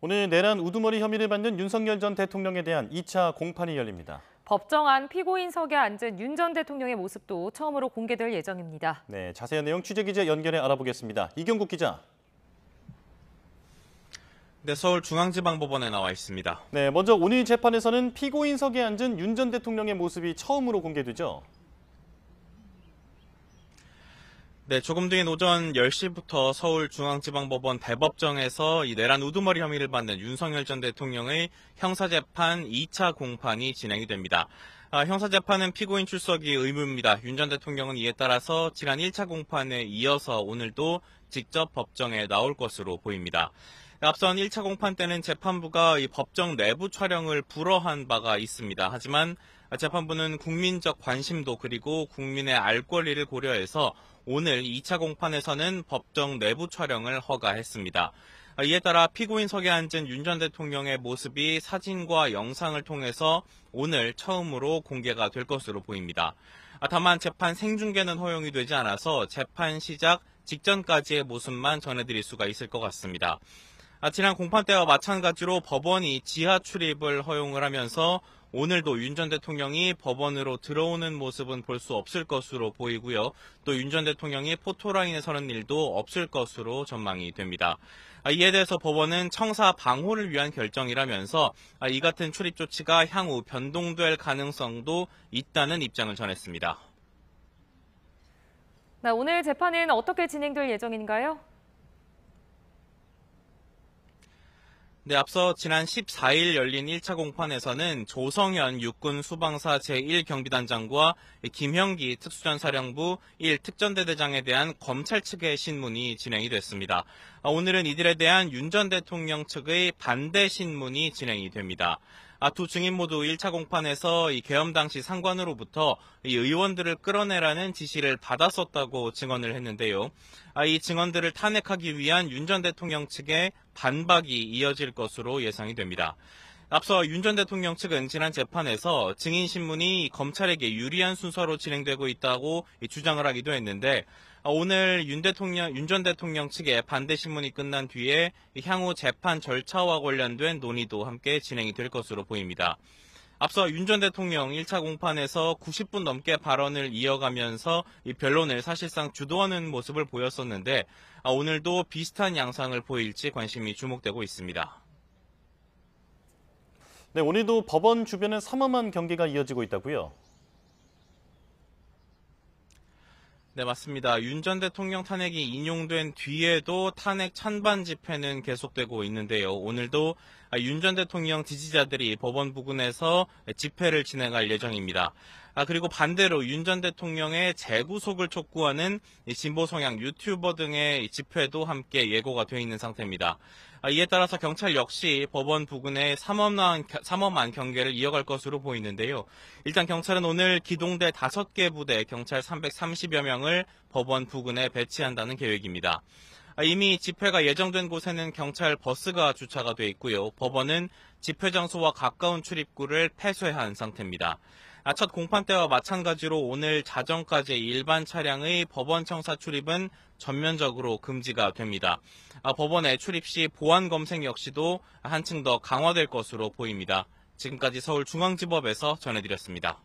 오늘 내란 우두머리 혐의를 받는 윤석열 전 대통령에 대한 2차 공판이 열립니다. 법정 안 피고인석에 앉은 윤 전 대통령의 모습도 처음으로 공개될 예정입니다. 네, 자세한 내용 취재기자 연결해 알아보겠습니다. 이경국 기자. 네, 서울중앙지방법원에 나와 있습니다. 네, 먼저 오늘 재판에서는 피고인석에 앉은 윤 전 대통령의 모습이 처음으로 공개되죠. 네, 조금 뒤인 오전 10시부터 서울중앙지방법원 대법정에서 이 내란 우두머리 혐의를 받는 윤석열 전 대통령의 형사재판 2차 공판이 진행이 됩니다. 형사재판은 피고인 출석이 의무입니다. 윤 전 대통령은 이에 따라서 지난 1차 공판에 이어서 오늘도 직접 법정에 나올 것으로 보입니다. 앞선 1차 공판 때는 재판부가 이 법정 내부 촬영을 불허한 바가 있습니다. 하지만 재판부는 국민적 관심도 그리고 국민의 알 권리를 고려해서 오늘 2차 공판에서는 법정 내부 촬영을 허가했습니다. 이에 따라 피고인석에 앉은 윤 전 대통령의 모습이 사진과 영상을 통해서 오늘 처음으로 공개가 될 것으로 보입니다. 다만 재판 생중계는 허용이 되지 않아서 재판 시작 직전까지의 모습만 전해드릴 수가 있을 것 같습니다. 지난 공판 때와 마찬가지로 법원이 지하 출입을 허용을 하면서 오늘도 윤 전 대통령이 법원으로 들어오는 모습은 볼 수 없을 것으로 보이고요. 또 윤 전 대통령이 포토라인에 서는 일도 없을 것으로 전망이 됩니다. 이에 대해서 법원은 청사 방호를 위한 결정이라면서 이 같은 출입 조치가 향후 변동될 가능성도 있다는 입장을 전했습니다. 네, 오늘 재판은 어떻게 진행될 예정인가요? 네, 앞서 지난 14일 열린 1차 공판에서는 조성현 육군 수방사 제1경비단장과 김형기 특수전사령부 1특전대대장에 대한 검찰 측의 신문이 진행이 됐습니다. 오늘은 이들에 대한 윤 전 대통령 측의 반대 신문이 진행이 됩니다. 두 증인 모두 1차 공판에서 이 계엄 당시 상관으로부터 이 의원들을 끌어내라는 지시를 받았었다고 증언을 했는데요. 이 증언들을 탄핵하기 위한 윤 전 대통령 측의 반박이 이어질 것으로 예상이 됩니다. 앞서 윤 전 대통령 측은 지난 재판에서 증인 신문이 검찰에게 유리한 순서로 진행되고 있다고 주장을 하기도 했는데 오늘 윤 전 대통령 측의 반대 신문이 끝난 뒤에 향후 재판 절차와 관련된 논의도 함께 진행이 될 것으로 보입니다. 앞서 윤 전 대통령 1차 공판에서 90분 넘게 발언을 이어가면서 이 변론을 사실상 주도하는 모습을 보였었는데 오늘도 비슷한 양상을 보일지 관심이 주목되고 있습니다. 네, 오늘도 법원 주변은 삼엄한 경계가 이어지고 있다고요? 네, 맞습니다. 윤 전 대통령 탄핵이 인용된 뒤에도 탄핵 찬반 집회는 계속되고 있는데요. 오늘도 윤 전 대통령 지지자들이 법원 부근에서 집회를 진행할 예정입니다. 그리고 반대로 윤 전 대통령의 재구속을 촉구하는 진보 성향 유튜버 등의 집회도 함께 예고가 되어 있는 상태입니다. 이에 따라서 경찰 역시 법원 부근에 삼엄한 경계를 이어갈 것으로 보이는데요. 일단 경찰은 오늘 기동대 5개 부대 경찰 330여 명을 법원 부근에 배치한다는 계획입니다. 이미 집회가 예정된 곳에는 경찰 버스가 주차가 돼 있고요. 법원은 집회 장소와 가까운 출입구를 폐쇄한 상태입니다. 첫 공판 때와 마찬가지로 오늘 자정까지 일반 차량의 법원 청사 출입은 전면적으로 금지가 됩니다. 법원의 출입 시 보안 검색 역시도 한층 더 강화될 것으로 보입니다. 지금까지 서울중앙지법에서 전해드렸습니다.